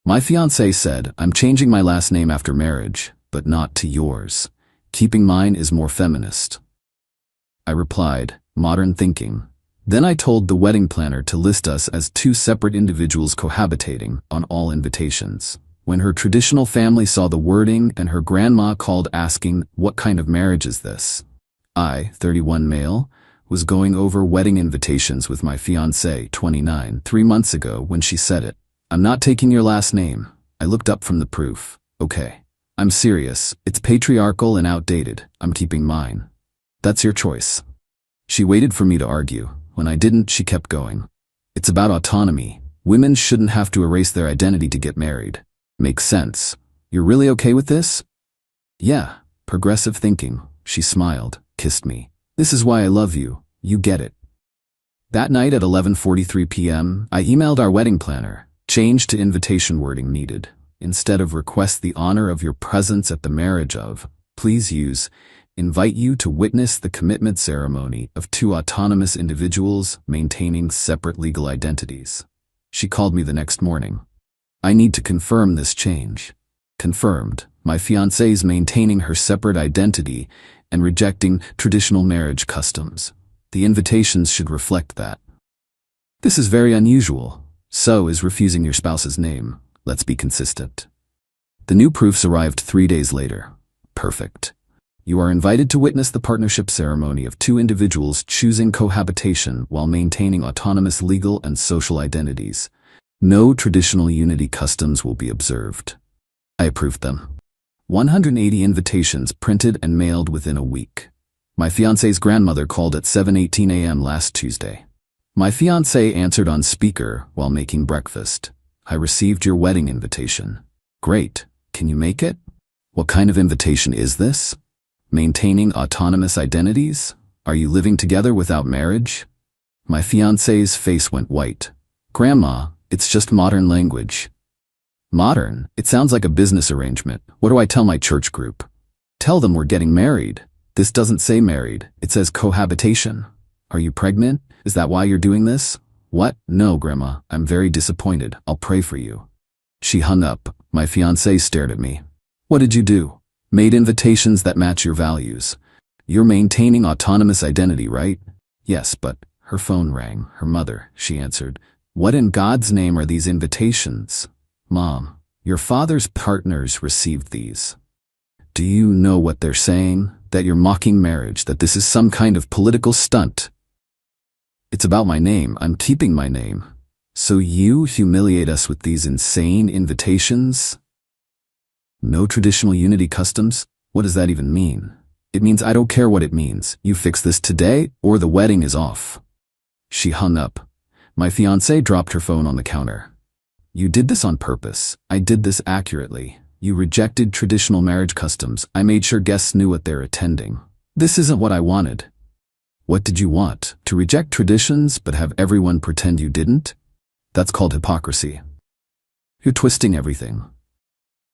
My fiancé said, I'm changing my last name after marriage, but not to yours. Keeping mine is more feminist. I replied, modern thinking. Then I told the wedding planner to list us as two separate individuals cohabitating on all invitations. When her traditional family saw the wording and her grandma called asking, what kind of marriage is this? I, 31 male, was going over wedding invitations with my fiancé, 29, 3 months ago when she said it. I'm not taking your last name. I looked up from the proof. Okay. I'm serious. It's patriarchal and outdated. I'm keeping mine. That's your choice. She waited for me to argue. When I didn't, she kept going. It's about autonomy. Women shouldn't have to erase their identity to get married. Makes sense. You're really okay with this? Yeah. Progressive thinking. She smiled, kissed me. This is why I love you. You get it. That night at 11:43 p.m., I emailed our wedding planner. Change to invitation wording needed. Instead of request the honor of your presence at the marriage of, please use, invite you to witness the commitment ceremony of two autonomous individuals maintaining separate legal identities. She called me the next morning. I need to confirm this change. Confirmed. My fiancée is maintaining her separate identity and rejecting traditional marriage customs. The invitations should reflect that. This is very unusual. So is refusing your spouse's name. Let's be consistent. The new proofs arrived 3 days later. Perfect. You are invited to witness the partnership ceremony of two individuals choosing cohabitation while maintaining autonomous legal and social identities. No traditional unity customs will be observed. I approved them. 180 invitations printed and mailed within a week. My fiancé's grandmother called at 7:18 a.m. last Tuesday. My fiancé answered on speaker while making breakfast. I received your wedding invitation. Great. Can you make it? What kind of invitation is this? Maintaining autonomous identities? Are you living together without marriage? My fiancé's face went white. Grandma, it's just modern language. Modern? It sounds like a business arrangement. What do I tell my church group? Tell them we're getting married. This doesn't say married. It says cohabitation. Are you pregnant? Is that why you're doing this? What? No, Grandma. I'm very disappointed. I'll pray for you. She hung up. My fiancé stared at me. What did you do? Made invitations that match your values. You're maintaining autonomous identity, right? Yes, but her phone rang. Her mother, she answered. What in God's name are these invitations? Mom, your father's partners received these. Do you know what they're saying? That you're mocking marriage, that this is some kind of political stunt. It's about my name. I'm keeping my name. So you humiliate us with these insane invitations? No traditional unity customs? What does that even mean? It means I don't care what it means. You fix this today or the wedding is off. She hung up. My fiancée dropped her phone on the counter. You did this on purpose. I did this accurately. You rejected traditional marriage customs. I made sure guests knew what they're attending. This isn't what I wanted. What did you want? To reject traditions but have everyone pretend you didn't? That's called hypocrisy. You're twisting everything.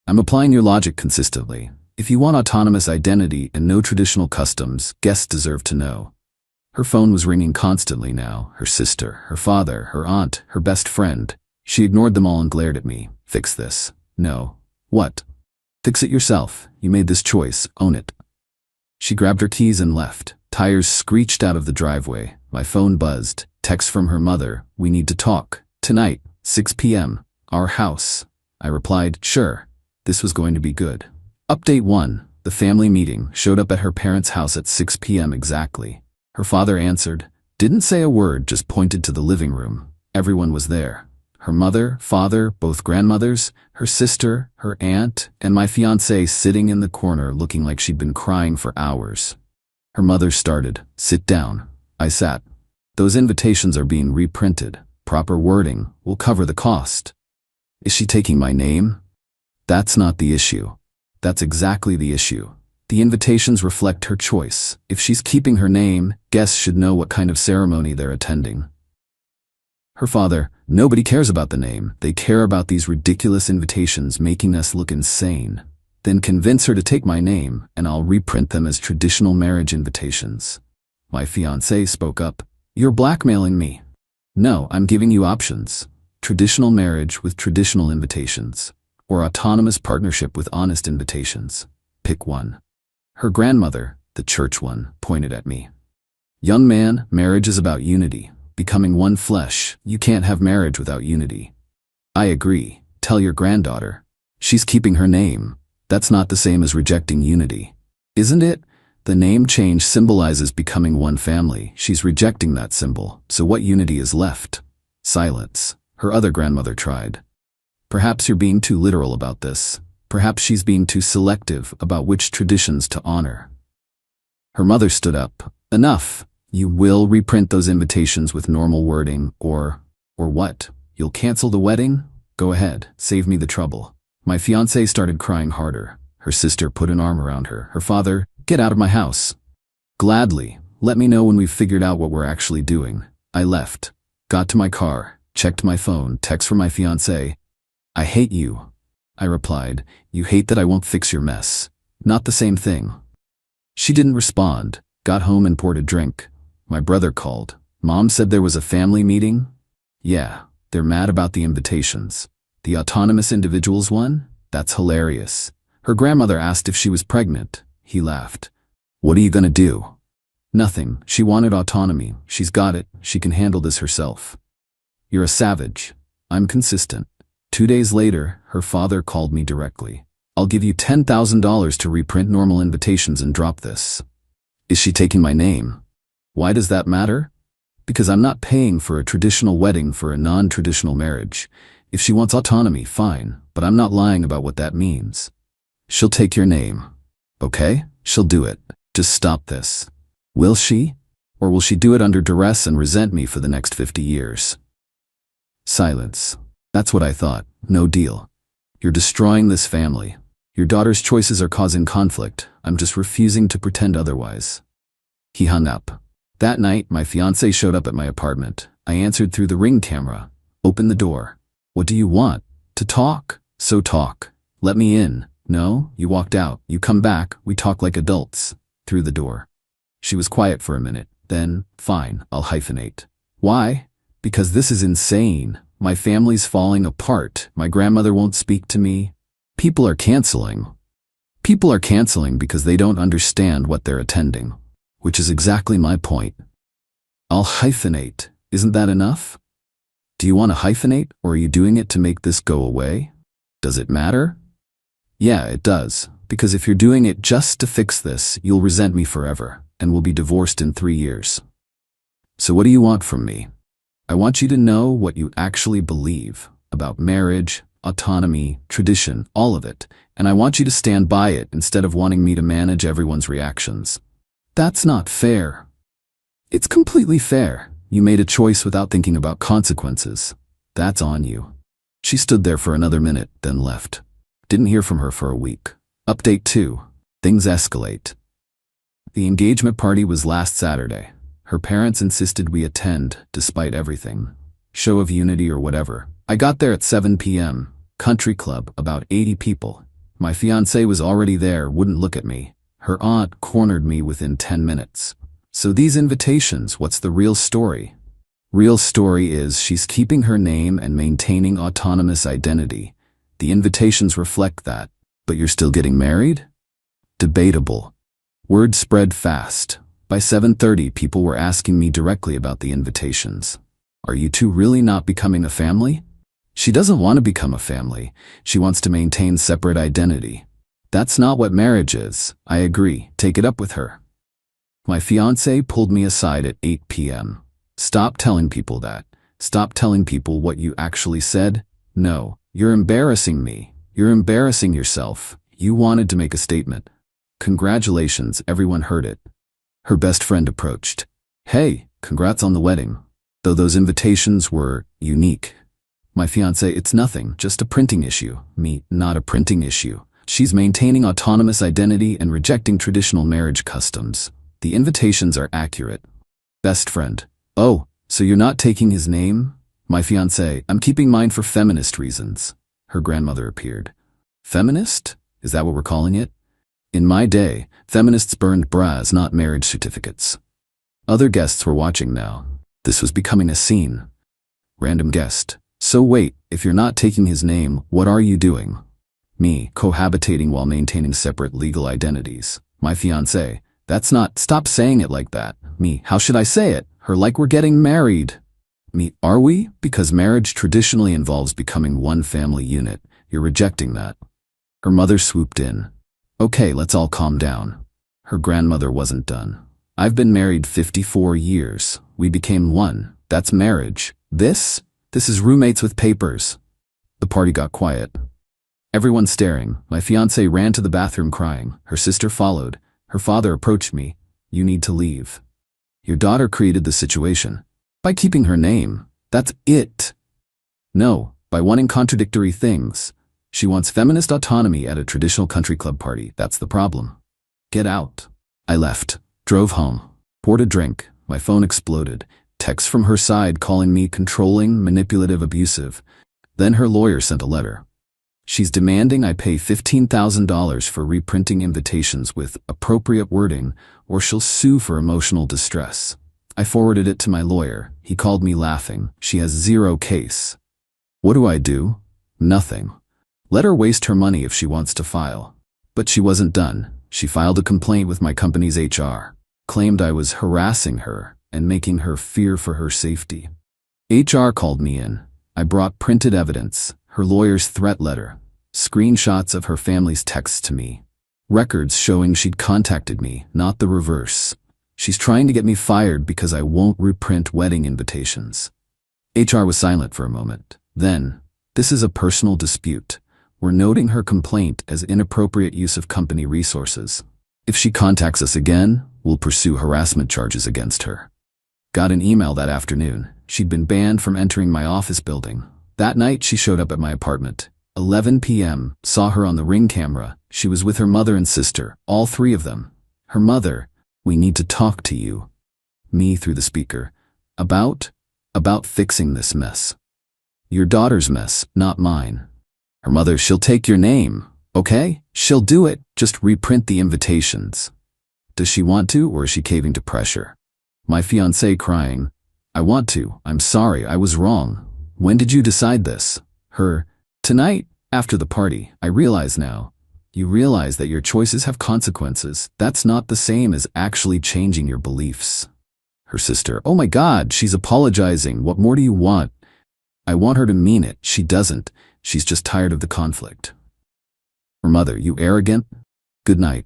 I'm applying your logic consistently. If you want autonomous identity and no traditional customs, guests deserve to know. Her phone was ringing constantly now. Her sister, her father, her aunt, her best friend. She ignored them all and glared at me. Fix this. No. What? Fix it yourself. You made this choice. Own it. She grabbed her keys and left. Tires screeched out of the driveway. My phone buzzed. Text from her mother. We need to talk. Tonight, 6 p.m. Our house. I replied, sure. This was going to be good. Update 1. The family meeting showed up at her parents' house at 6 p.m. exactly. Her father answered. Didn't say a word, just pointed to the living room. Everyone was there. Her mother, father, both grandmothers, her sister, her aunt, and my fiancée sitting in the corner looking like she'd been crying for hours. Her mother started, sit down. I sat. Those invitations are being reprinted. Proper wording will cover the cost. Is she taking my name? That's not the issue. That's exactly the issue. The invitations reflect her choice. If she's keeping her name, guests should know what kind of ceremony they're attending. Her father, nobody cares about the name. They care about these ridiculous invitations making us look insane. Then convince her to take my name, and I'll reprint them as traditional marriage invitations. My fiancé spoke up. You're blackmailing me. No, I'm giving you options. traditional marriage with traditional invitations, or autonomous partnership with honest invitations. Pick one. Her grandmother, the church one, pointed at me. Young man, marriage is about unity, becoming one flesh. You can't have marriage without unity. I agree. Tell your granddaughter. She's keeping her name. That's not the same as rejecting unity. Isn't it? The name change symbolizes becoming one family. She's rejecting that symbol. So what unity is left? Silence. Her other grandmother tried. Perhaps you're being too literal about this. Perhaps she's being too selective about which traditions to honor. Her mother stood up. Enough. You will reprint those invitations with normal wording, or what? You'll cancel the wedding? Go ahead, save me the trouble. My fiancée started crying harder. Her sister put an arm around her. Her father, get out of my house. Gladly, let me know when we've figured out what we're actually doing. I left, got to my car, checked my phone, text from my fiancée. I hate you. I replied, you hate that I won't fix your mess. Not the same thing. She didn't respond, got home and poured a drink. My brother called. Mom said there was a family meeting? Yeah, they're mad about the invitations. The autonomous individuals one? That's hilarious. Her grandmother asked if she was pregnant. He laughed. What are you gonna do? Nothing. She wanted autonomy. She's got it. She can handle this herself. You're a savage. I'm consistent. 2 days later, her father called me directly. I'll give you $10,000 to reprint normal invitations and drop this. Is she taking my name? Why does that matter? Because I'm not paying for a traditional wedding for a non-traditional marriage. If she wants autonomy, fine, but I'm not lying about what that means. She'll take your name. Okay? She'll do it. Just stop this. Will she? Or will she do it under duress and resent me for the next 50 years? Silence. That's what I thought. No deal. You're destroying this family. Your daughter's choices are causing conflict. I'm just refusing to pretend otherwise. He hung up. That night, my fiancé showed up at my apartment. I answered through the Ring camera. Open the door. What do you want? To talk? So talk. Let me in. No, you walked out. You come back. We talk like adults. Through the door. She was quiet for a minute. Then, fine, I'll hyphenate. Why? Because this is insane. My family's falling apart. My grandmother won't speak to me. People are canceling. People are canceling because they don't understand what they're attending. Which is exactly my point. I'll hyphenate. Isn't that enough? Do you want to hyphenate, or are you doing it to make this go away? Does it matter? Yeah, it does. Because if you're doing it just to fix this, you'll resent me forever, and we'll be divorced in 3 years. So what do you want from me? I want you to know what you actually believe about marriage, autonomy, tradition, all of it, and I want you to stand by it instead of wanting me to manage everyone's reactions. That's not fair. It's completely fair. You made a choice without thinking about consequences. That's on you. She stood there for another minute, then left. Didn't hear from her for a week. Update 2. Things escalate. The engagement party was last Saturday. Her parents insisted we attend, despite everything. Show of unity or whatever. I got there at 7 p.m. Country club, about 80 people. My fiancée was already there, wouldn't look at me. Her aunt cornered me within 10 minutes. So these invitations, what's the real story? Real story is she's keeping her name and maintaining autonomous identity. The invitations reflect that. But you're still getting married? Debatable. Word spread fast. By 7:30, people were asking me directly about the invitations. Are you two really not becoming a family? She doesn't want to become a family. She wants to maintain separate identity. That's not what marriage is. I agree. Take it up with her. My fiancé pulled me aside at 8 p.m. Stop telling people that. Stop telling people what you actually said. No, you're embarrassing me. You're embarrassing yourself. You wanted to make a statement. Congratulations, everyone heard it. Her best friend approached. Hey, congrats on the wedding. Though those invitations were unique. My fiancé, it's nothing, just a printing issue. Me, not a printing issue. She's maintaining autonomous identity and rejecting traditional marriage customs. The invitations are accurate. Best friend. Oh, so you're not taking his name? My fiancé, I'm keeping mine for feminist reasons. Her grandmother appeared. Feminist? Is that what we're calling it? In my day, feminists burned bras, not marriage certificates. Other guests were watching now. This was becoming a scene. Random guest. So wait, if you're not taking his name, what are you doing? Me, cohabitating while maintaining separate legal identities. My fiancée, that's not, stop saying it like that. Me, how should I say it? Her, like we're getting married. Me, are we? Because marriage traditionally involves becoming one family unit. You're rejecting that. Her mother swooped in. Okay, let's all calm down. Her grandmother wasn't done. I've been married 54 years. We became one. That's marriage. This is roommates with papers. The party got quiet. Everyone staring. My fiancée ran to the bathroom crying. Her sister followed. Her father approached me. You need to leave. Your daughter created the situation. By keeping her name. That's it. No, by wanting contradictory things. She wants feminist autonomy at a traditional country club party. That's the problem. Get out. I left. Drove home. Poured a drink. My phone exploded. Texts from her side calling me controlling, manipulative, abusive. Then her lawyer sent a letter. She's demanding I pay $15,000 for reprinting invitations with appropriate wording, or she'll sue for emotional distress. I forwarded it to my lawyer. He called me laughing. She has zero case. What do? Nothing. Let her waste her money if she wants to file. But she wasn't done. She filed a complaint with my company's HR. Claimed I was harassing her and making her fear for her safety. HR called me in. I brought printed evidence, her lawyer's threat letter, screenshots of her family's texts to me, records showing she'd contacted me, not the reverse. She's trying to get me fired because I won't reprint wedding invitations. HR was silent for a moment. Then, this is a personal dispute. We're noting her complaint as inappropriate use of company resources. If she contacts us again, we'll pursue harassment charges against her. Got an email that afternoon. She'd been banned from entering my office building. That night, she showed up at my apartment. 11 p.m., saw her on the Ring camera. She was with her mother and sister, all three of them. Her mother, we need to talk to you. Me through the speaker. About fixing this mess. Your daughter's mess, not mine. Her mother, she'll take your name, okay? She'll do it, just reprint the invitations. Does she want to, or is she caving to pressure? My fiancé crying, I want to, I'm sorry, I was wrong. When did you decide this? Her, tonight, after the party, I realize now. You realize that your choices have consequences. That's not the same as actually changing your beliefs. Her sister, oh my God, she's apologizing. What more do you want? I want her to mean it. She doesn't. She's just tired of the conflict. Her mother, you arrogant? Good night.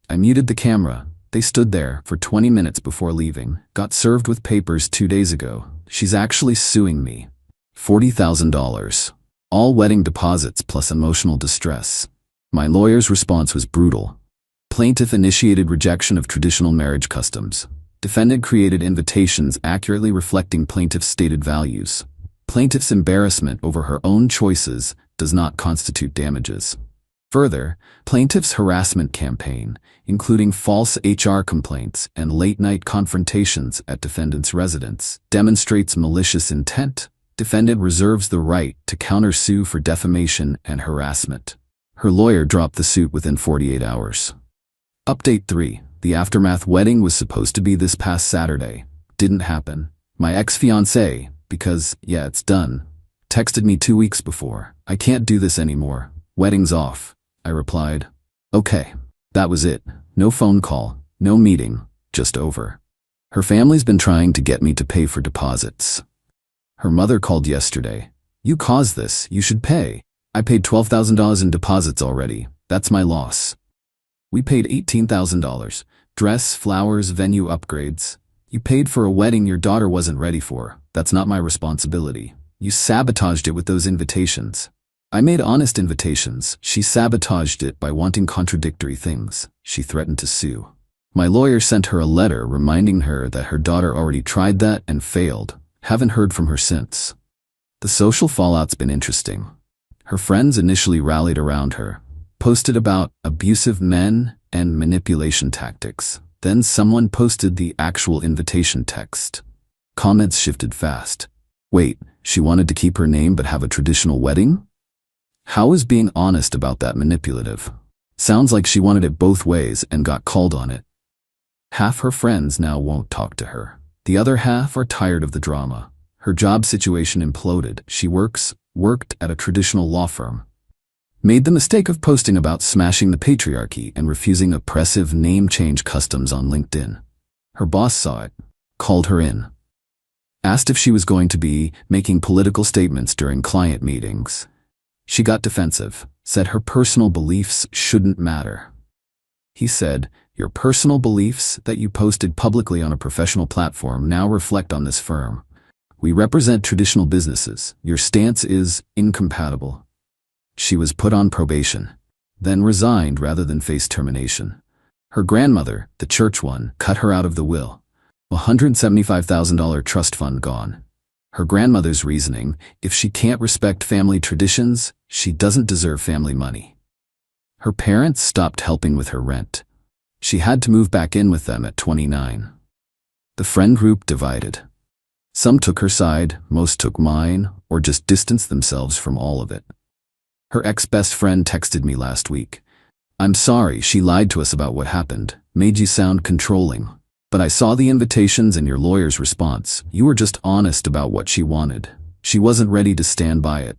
I muted the camera. They stood there for 20 minutes before leaving. Got served with papers 2 days ago. She's actually suing me. $40,000. All wedding deposits plus emotional distress. My lawyer's response was brutal. Plaintiff initiated rejection of traditional marriage customs. Defendant created invitations accurately reflecting plaintiff's stated values. Plaintiff's embarrassment over her own choices does not constitute damages. Further, plaintiff's harassment campaign, including false HR complaints and late-night confrontations at defendant's residence, demonstrates malicious intent. Defendant reserves the right to countersue for defamation and harassment. Her lawyer dropped the suit within 48 hours. Update 3. The aftermath wedding was supposed to be this past Saturday. Didn't happen. My ex-fiancé, because, yeah, it's done, texted me 2 weeks before. I can't do this anymore. Wedding's off. I replied. Okay. That was it. No phone call, no meeting, just over. Her family's been trying to get me to pay for deposits. Her mother called yesterday. You caused this, you should pay. I paid $12,000 in deposits already. That's my loss. We paid $18,000. Dress, flowers, venue upgrades. You paid for a wedding your daughter wasn't ready for. That's not my responsibility. You sabotaged it with those invitations. I made honest invitations. She sabotaged it by wanting contradictory things. She threatened to sue. My lawyer sent her a letter reminding her that her daughter already tried that and failed. Haven't heard from her since. The social fallout's been interesting. Her friends initially rallied around her, posted about abusive men and manipulation tactics. Then someone posted the actual invitation text. Comments shifted fast. Wait, she wanted to keep her name but have a traditional wedding? How is being honest about that manipulative? Sounds like she wanted it both ways and got called on it. Half her friends now won't talk to her. The other half are tired of the drama. Her job situation imploded. She worked at a traditional law firm. Made the mistake of posting about smashing the patriarchy and refusing oppressive name change customs on LinkedIn. Her boss saw it, called her in, asked if she was going to be making political statements during client meetings. She got defensive, said her personal beliefs shouldn't matter. He said, "Your personal beliefs that you posted publicly on a professional platform now reflect on this firm. We represent traditional businesses. Your stance is incompatible." She was put on probation, then resigned rather than face termination. Her grandmother, the church one, cut her out of the will. $175,000 trust fund gone. Her grandmother's reasoning, if she can't respect family traditions, she doesn't deserve family money. Her parents stopped helping with her rent. She had to move back in with them at 29. The friend group divided. Some took her side, most took mine, or just distanced themselves from all of it. Her ex-best friend texted me last week. "I'm sorry she lied to us about what happened, made you sound controlling. But I saw the invitations and your lawyer's response. You were just honest about what she wanted. She wasn't ready to stand by it."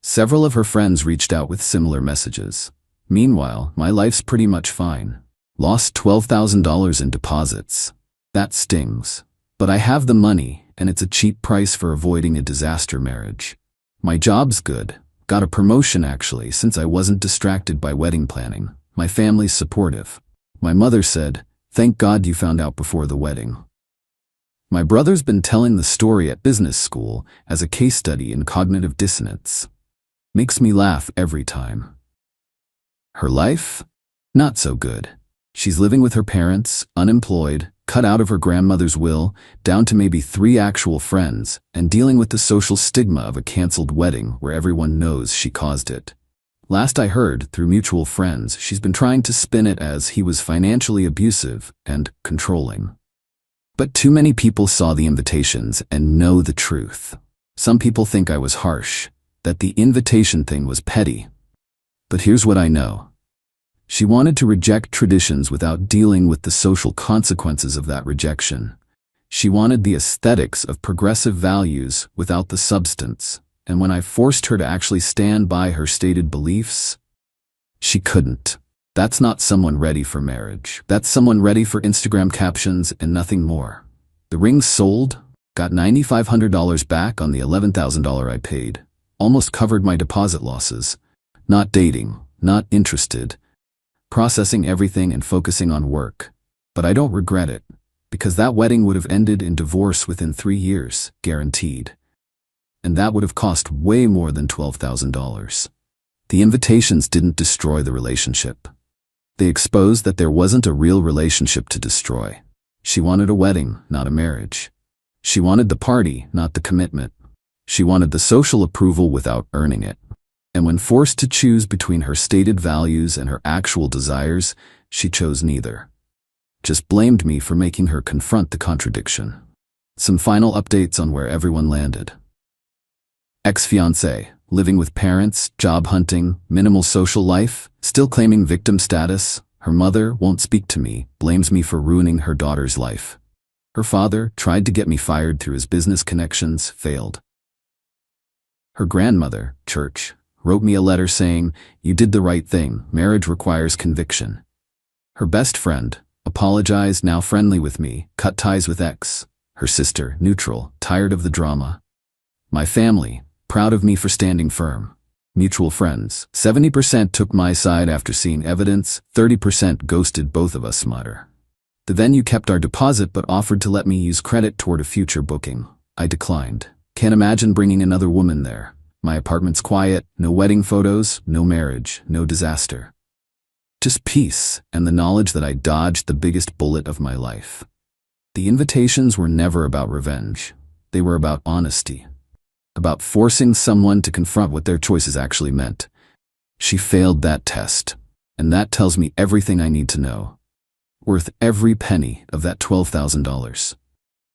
Several of her friends reached out with similar messages. Meanwhile, my life's pretty much fine. Lost $12,000 in deposits. That stings. But I have the money, and it's a cheap price for avoiding a disaster marriage. My job's good. Got a promotion actually, since I wasn't distracted by wedding planning. My family's supportive. My mother said, "Thank God you found out before the wedding." My brother's been telling the story at business school as a case study in cognitive dissonance. Makes me laugh every time. Her life? Not so good. She's living with her parents, unemployed, cut out of her grandmother's will, down to maybe 3 actual friends, and dealing with the social stigma of a canceled wedding where everyone knows she caused it. Last I heard, through mutual friends, she's been trying to spin it as he was financially abusive and controlling. But too many people saw the invitations and know the truth. Some people think I was harsh, that the invitation thing was petty. But here's what I know. She wanted to reject traditions without dealing with the social consequences of that rejection. She wanted the aesthetics of progressive values without the substance, and when I forced her to actually stand by her stated beliefs, she couldn't. That's not someone ready for marriage. That's someone ready for Instagram captions and nothing more. The ring's sold, got $9,500 back on the $11,000 I paid, almost covered my deposit losses. Not dating, not interested. Processing everything and focusing on work. But I don't regret it, because that wedding would have ended in divorce within 3 years, guaranteed. And that would have cost way more than $12,000. The invitations didn't destroy the relationship. They exposed that there wasn't a real relationship to destroy. She wanted a wedding, not a marriage. She wanted the party, not the commitment. She wanted the social approval without earning it. And when forced to choose between her stated values and her actual desires, she chose neither. Just blamed me for making her confront the contradiction. Some final updates on where everyone landed. Ex-fiancé, living with parents, job hunting, minimal social life, still claiming victim status. Her mother won't speak to me, blames me for ruining her daughter's life. Her father tried to get me fired through his business connections, failed. Her grandmother, church, wrote me a letter saying, "You did the right thing, marriage requires conviction." Her best friend, apologized, now friendly with me, cut ties with ex. Her sister, neutral, tired of the drama. My family, proud of me for standing firm. Mutual friends, 70% took my side after seeing evidence, 30% ghosted both of us, mutter. The venue kept our deposit but offered to let me use credit toward a future booking. I declined. Can't imagine bringing another woman there. My apartment's quiet, no wedding photos, no marriage, no disaster. Just peace and the knowledge that I dodged the biggest bullet of my life. The invitations were never about revenge. They were about honesty. About forcing someone to confront what their choices actually meant. She failed that test, and that tells me everything I need to know. Worth every penny of that $12,000.